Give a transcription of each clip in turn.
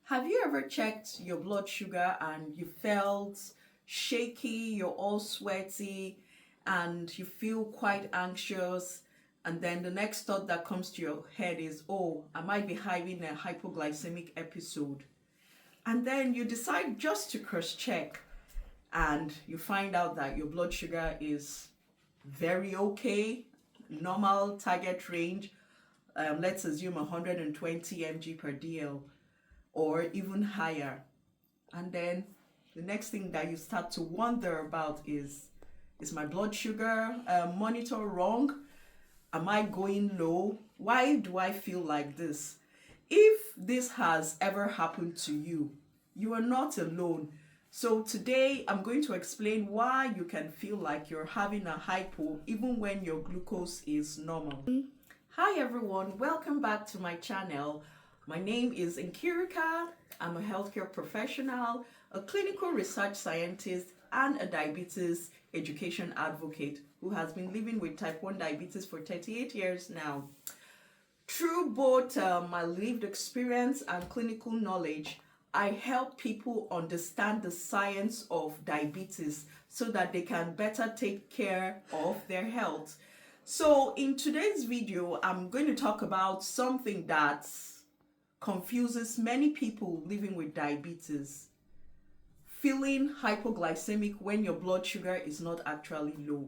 Have you ever checked your blood sugar and you felt shaky, you're all sweaty, and you feel quite anxious? And then the next thought that comes to your head is, oh, I might be having a hypoglycemic episode. And then you decide just to cross check, and you find out that your blood sugar is very okay, normal target range. Let's assume 120 mg per dl or even higher. And then the next thing that you start to wonder about is my blood sugar monitor wrong? Am I going low? Why do I feel like this? If this has ever happened to you, you are not alone. So today I'm going to explain why you can feel like you're having a hypo even when your glucose is normal. Hi everyone, welcome back to my channel. My name is Nkirika. I'm a healthcare professional, a clinical research scientist, and a diabetes education advocate who has been living with type 1 diabetes for 38 years now. Through both my lived experience and clinical knowledge, I help people understand the science of diabetes so that they can better take care of their health. So in today's video, I'm going to talk about something that confuses many people living with diabetes. Feeling hypoglycemic when your blood sugar is not actually low.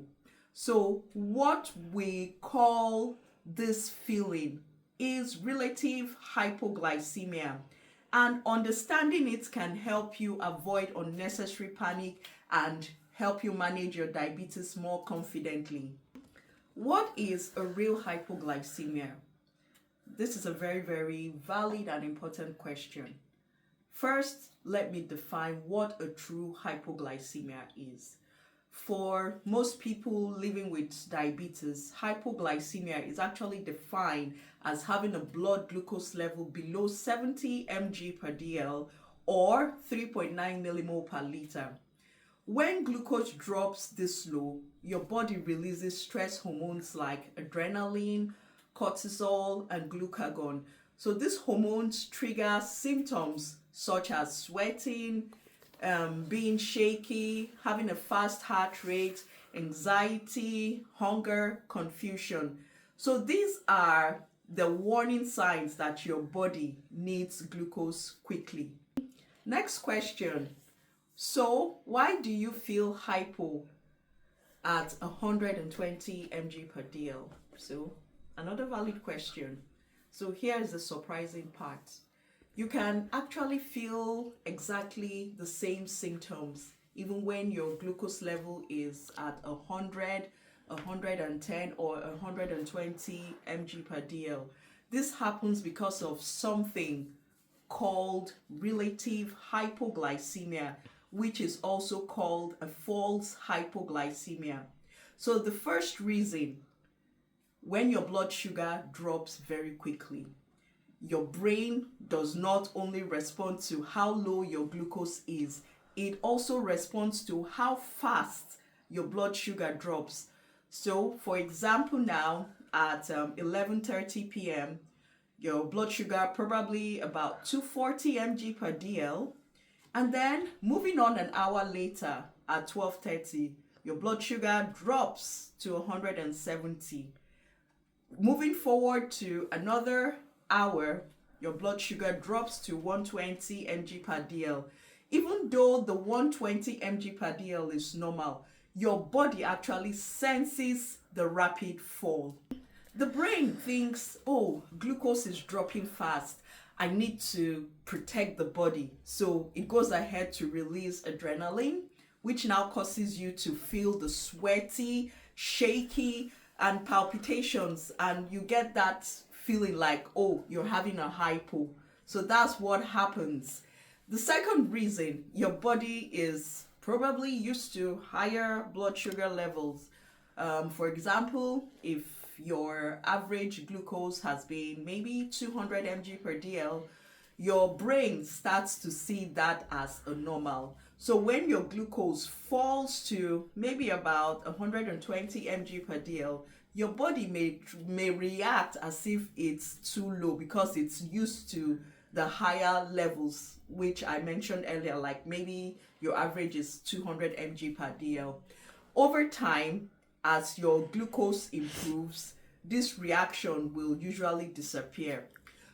So what we call this feeling is relative hypoglycemia, and understanding it can help you avoid unnecessary panic and help you manage your diabetes more confidently. What is a real hypoglycemia? This is a very, very valid and important question. First, let me define what a true hypoglycemia is. For most people living with diabetes, hypoglycemia is actually defined as having a blood glucose level below 70 mg per dl or 3.9 millimole per liter. When glucose drops this low, your body releases stress hormones like adrenaline, cortisol, and glucagon. So these hormones trigger symptoms such as sweating, being shaky, having a fast heart rate, anxiety, hunger, confusion. So these are the warning signs that your body needs glucose quickly. Next question. So why do you feel hypo at 120 mg per dl? So another valid question. So here's the surprising part. You can actually feel exactly the same symptoms even when your glucose level is at 100, 110 or 120 mg per dl. This happens because of something called relative hypoglycemia, which is also called a false hypoglycemia. So the first reason, when your blood sugar drops very quickly, your brain does not only respond to how low your glucose is, it also responds to how fast your blood sugar drops. So for example, now at 11:30 p.m., your blood sugar probably about 240 mg per dl, and then moving on an hour later at 12:30, your blood sugar drops to 170. Moving forward to another hour, your blood sugar drops to 120 mg per dl. Even though the 120 mg per dl is normal, your body actually senses the rapid fall. The brain thinks, oh, glucose is dropping fast. I need to protect the body. So it goes ahead to release adrenaline, which now causes you to feel the sweaty, shaky, and palpitations, and you get that feeling like, oh, you're having a hypo. So that's what happens. The second reason, your body is probably used to higher blood sugar levels. For example, if your average glucose has been maybe 200 mg per dl, your brain starts to see that as a normal. So when your glucose falls to maybe about 120 mg per dl, your body may react as if it's too low because it's used to the higher levels, which I mentioned earlier, like maybe your average is 200 mg per dl. Over time, as your glucose improves, this reaction will usually disappear.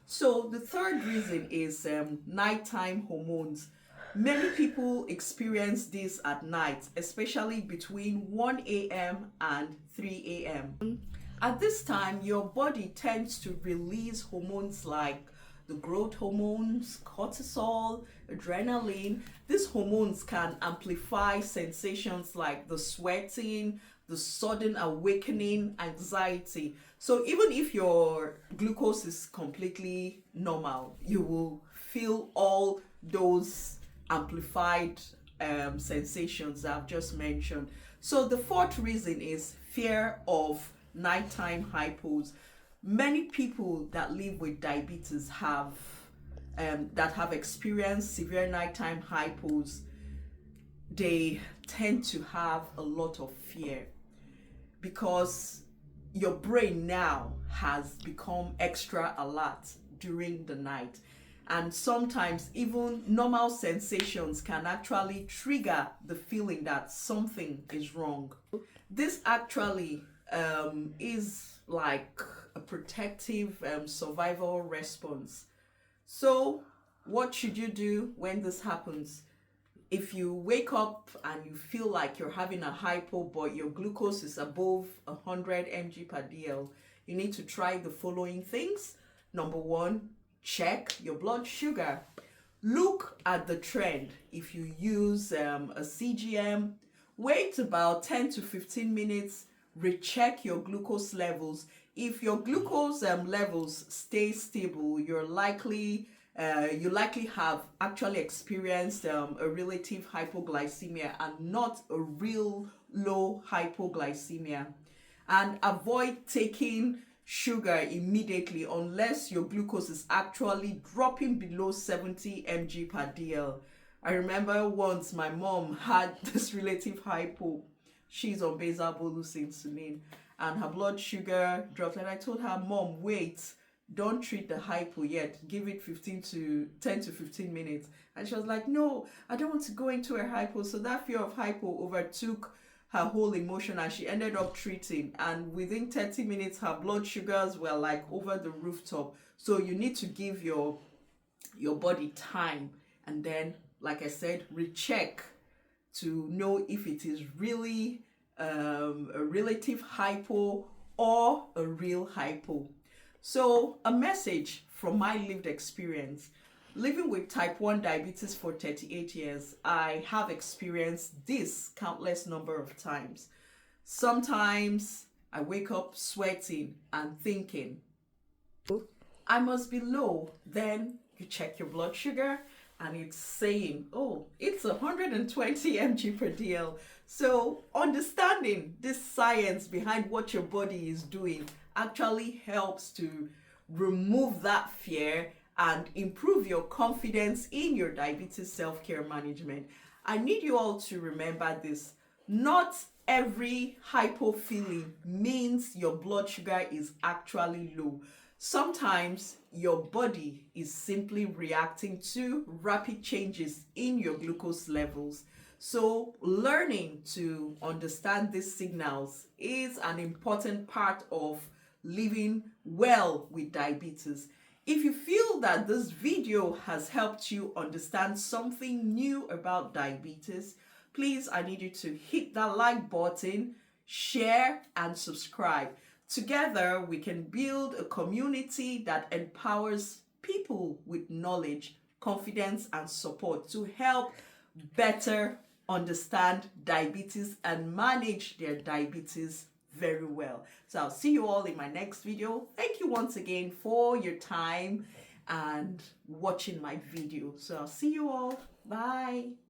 So the third reason is nighttime hormones. Many people experience this at night, especially between 1 a.m. and 3 a.m. At this time, your body tends to release hormones like the growth hormones, cortisol, adrenaline. These hormones can amplify sensations like the sweating, the sudden awakening, anxiety. So even if your glucose is completely normal, you will feel all those amplified sensations I've just mentioned. So the fourth reason is fear of nighttime hypos. Many people that live with diabetes have experienced severe nighttime hypos. They tend to have a lot of fear because your brain now has become extra alert during the night, and sometimes even normal sensations can actually trigger the feeling that something is wrong. This actually is like a protective survival response. So what should you do when this happens? If you wake up and you feel like you're having a hypo but your glucose is above 100 mg per dl, you need to try the following things. Number one, check your blood sugar. Look at the trend. If you use a CGM, wait about 10 to 15 minutes, recheck your glucose levels. If your glucose levels stay stable, you likely have actually experienced a relative hypoglycemia and not a real low hypoglycemia. And avoid taking sugar immediately unless your glucose is actually dropping below 70 mg per dl. I remember once my mom had this relative hypo. She's on basal bolus insulin and her blood sugar dropped, and I told her, Mom, wait, don't treat the hypo yet, give it 10 to 15 minutes. And she was like, no, I don't want to go into a hypo. So that fear of hypo overtook her whole emotion and she ended up treating, and within 30 minutes her blood sugars were like over the rooftop. So you need to give your body time, and then, like I said, recheck to know if it is really a relative hypo or a real hypo. So a message from my lived experience. Living with type 1 diabetes for 38 years, I have experienced this countless number of times. Sometimes I wake up sweating and thinking, I must be low. Then you check your blood sugar and it's saying, oh, it's 120 mg per dl. So understanding this science behind what your body is doing actually helps to remove that fear and improve your confidence in your diabetes self-care management. I need you all to remember this. Not every hypo feeling means your blood sugar is actually low. Sometimes your body is simply reacting to rapid changes in your glucose levels. So learning to understand these signals is an important part of living well with diabetes. If you feel that this video has helped you understand something new about diabetes, please, I need you to hit that like button, share, and subscribe. Together, we can build a community that empowers people with knowledge, confidence, and support to help better understand diabetes and manage their diabetes very well. So I'll see you all in my next video. Thank you once again for your time and watching my video. So I'll see you all. Bye.